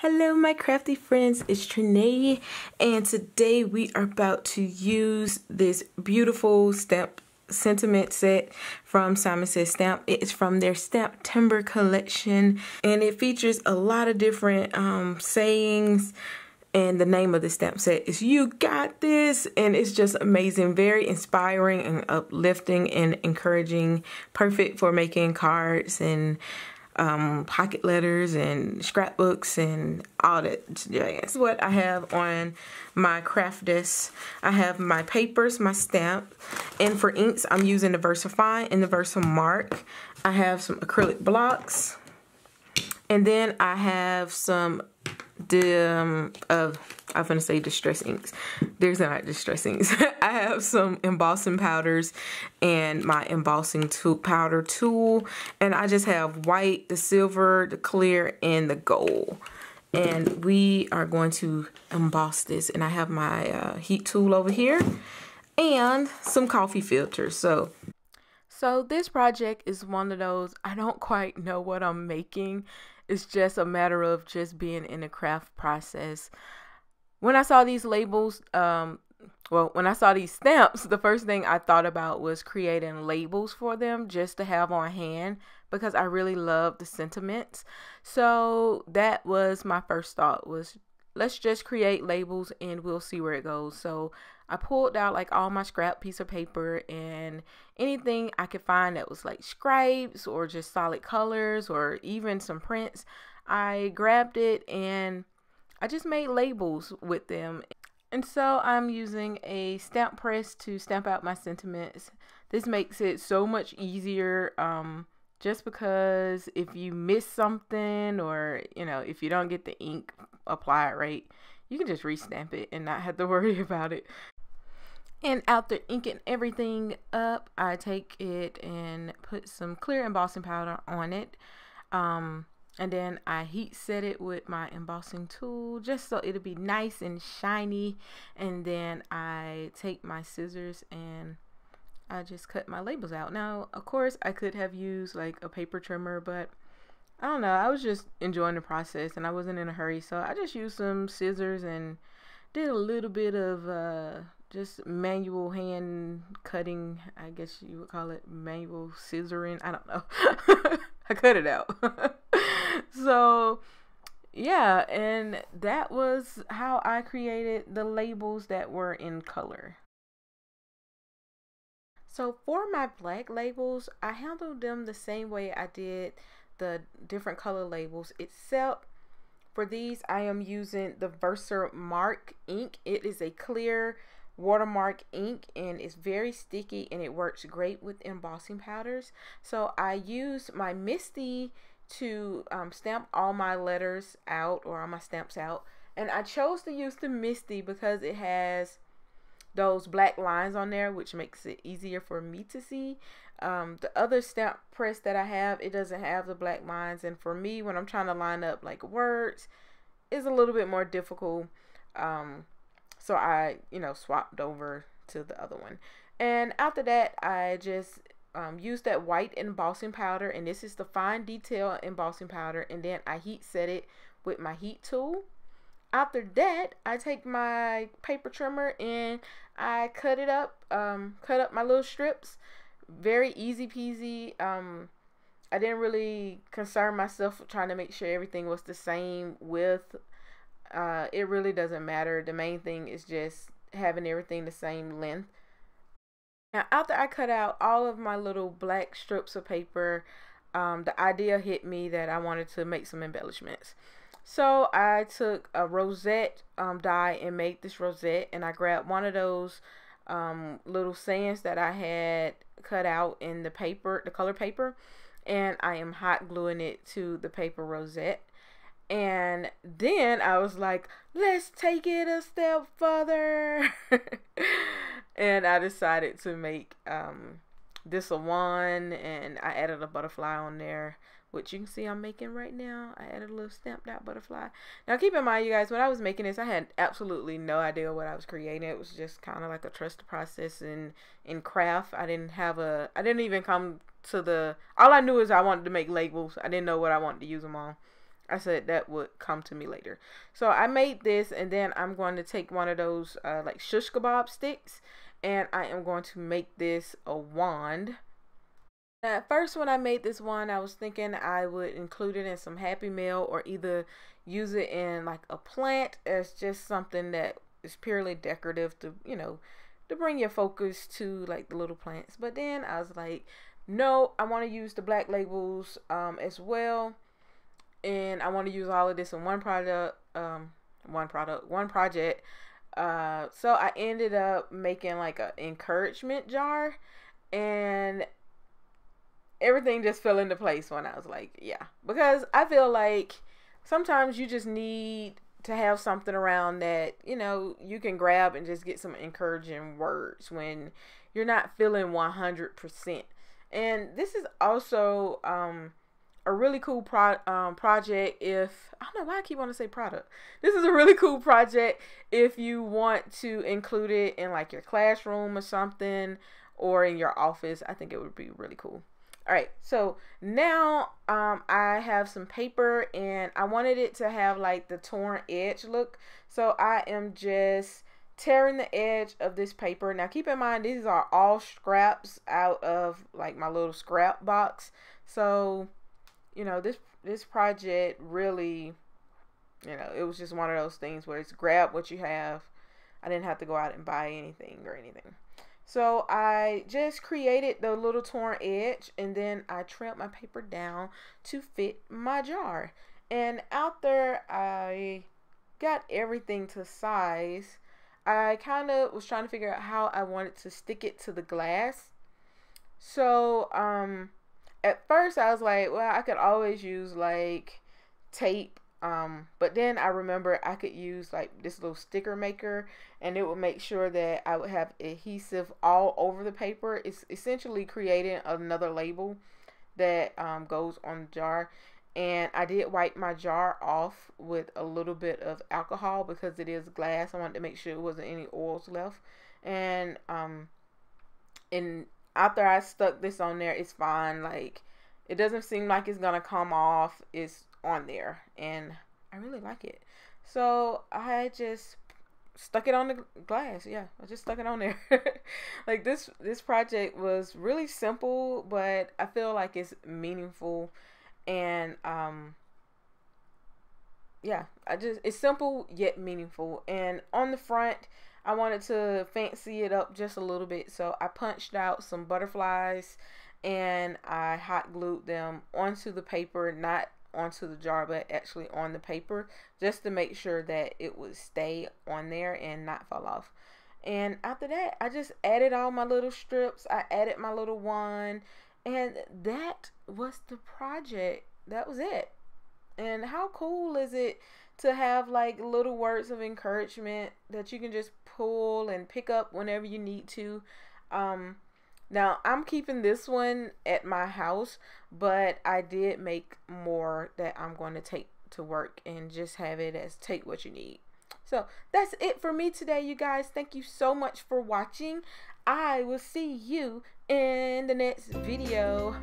Hello my crafty friends, it's Tranae, and today we are about to use this beautiful stamp sentiment set from Simon Says Stamp. It is from their Stamptember collection, and it features a lot of different sayings, and the name of the stamp set is You Got This, and it's just amazing, very inspiring and uplifting and encouraging, perfect for making cards and pocket letters and scrapbooks and all that. Yeah, that's what I have on my craft desk. I have my papers, my stamp, and for inks I'm using the VersaFine and the Versamark. I have some acrylic blocks, and then I have some I'm gonna say distress inks. There's not distress inks. I have some embossing powders and my embossing powder tool, and I just have white, the silver, the clear, and the gold. And we are going to emboss this, and I have my heat tool over here and some coffee filters. So this project is one of those, I don't quite know what I'm making. It's just a matter of just being in the craft process. When I saw these labels, when I saw these stamps, the first thing I thought about was creating labels for them just to have on hand, because I really love the sentiments. So that was my first thought, was let's just create labels and we'll see where it goes. So I pulled out like all my scrap piece of paper and anything I could find that was like stripes or just solid colors or even some prints. I grabbed it and I just made labels with them. And so I'm using a stamp press to stamp out my sentiments. This makes it so much easier, just because if you miss something, or if you don't get the ink applied right, you can just restamp it and not have to worry about it. And after inking everything up, I take it and put some clear embossing powder on it. And then I heat set it with my embossing tool just so it'll be nice and shiny. And then I take my scissors and I just cut my labels out. Now, of course, I could have used like a paper trimmer, but I don't know. I was just enjoying the process and I wasn't in a hurry. So I just used some scissors and did a little bit of just manual hand cutting, I guess you would call it, manual scissoring. I don't know. I cut it out. So yeah, and that was how I created the labels that were in color. So for my black labels, I handled them the same way I did the different color labels, except for these I am using the Versamark ink. It is a clear watermark ink and it's very sticky and it works great with embossing powders. So I used my Misty to stamp all my letters out, or all my stamps out, and I chose to use the Misty because it has those black lines on there, which makes it easier for me to see. The other stamp press that I have, it doesn't have the black lines, and for me, when I'm trying to line up like words, it's a little bit more difficult. So I swapped over to the other one, and after that I just used that white embossing powder, and this is the fine detail embossing powder, and then I heat set it with my heat tool. After that, I take my paper trimmer and I cut it up, cut up my little strips. Very easy peasy. I didn't really concern myself with trying to make sure everything was the same width. It really doesn't matter. The main thing is just having everything the same length. Now, after I cut out all of my little black strips of paper, the idea hit me that I wanted to make some embellishments. So I took a rosette die and made this rosette, and I grabbed one of those little sayings that I had cut out in the paper, the color paper, and I am hot gluing it to the paper rosette. And then I was like, let's take it a step further. And I decided to make this a one, and I added a butterfly on there, which you can see I'm making right now. I added a little stamped out butterfly. Now keep in mind, you guys, when I was making this, I had absolutely no idea what I was creating. It was just kind of like a trust the process in craft. I didn't even come to all I knew is I wanted to make labels. I didn't know what I wanted to use them on. I said that would come to me later. So I made this, and then I'm going to take one of those like shish kebab sticks, and I am going to make this a wand. At first, when I made this wand, I was thinking I would include it in some Happy Meal, or either use it in like a plant as just something that is purely decorative to, you know, to bring your focus to like the little plants. But then I was like, no, I want to use the black labels as well. And I want to use all of this in one project. So I ended up making like an encouragement jar, and everything just fell into place when I was like, yeah, because I feel like sometimes you just need to have something around that, you know, you can grab and just get some encouraging words when you're not feeling 100%. And this is also a really cool project if, I don't know why I keep wanting to say product. This is a really cool project if you want to include it in like your classroom or something, or in your office. I think it would be really cool. All right, so now I have some paper, and I wanted it to have like the torn edge look. So I am just tearing the edge of this paper. Now keep in mind, these are all scraps out of like my little scrap box. So, you know, this project really, you know, it was just one of those things where it's grab what you have. I didn't have to go out and buy anything or anything. So I just created the little torn edge, and then I trimmed my paper down to fit my jar. And after I got everything to size, I kind of was trying to figure out how I wanted to stick it to the glass. So at first I was like, well, I could always use like tape. But then I remember I could use like this little sticker maker, and it would make sure that I would have adhesive all over the paper. It's essentially creating another label that goes on the jar. And I did wipe my jar off with a little bit of alcohol because it is glass. I wanted to make sure it wasn't any oils left. And after I stuck this on there, it's fine. Like, it doesn't seem like it's gonna come off. It's on there, and I really like it. So I just stuck it on the glass. Yeah, I just stuck it on there. Like this project was really simple, but I feel like it's meaningful. And yeah, it's simple yet meaningful. And on the front, I wanted to fancy it up just a little bit, so I punched out some butterflies, and I hot glued them onto the paper, not onto the jar, but actually on the paper, just to make sure that it would stay on there and not fall off. And after that, I just added all my little strips. I added my little wand, and that was the project. That was it. And how cool is it to have like little words of encouragement that you can just pull and pick up whenever you need to. Now I'm keeping this one at my house, but I did make more that I'm going to take to work and just have it as take what you need. So that's it for me today, you guys. Thank you so much for watching. I will see you in the next video.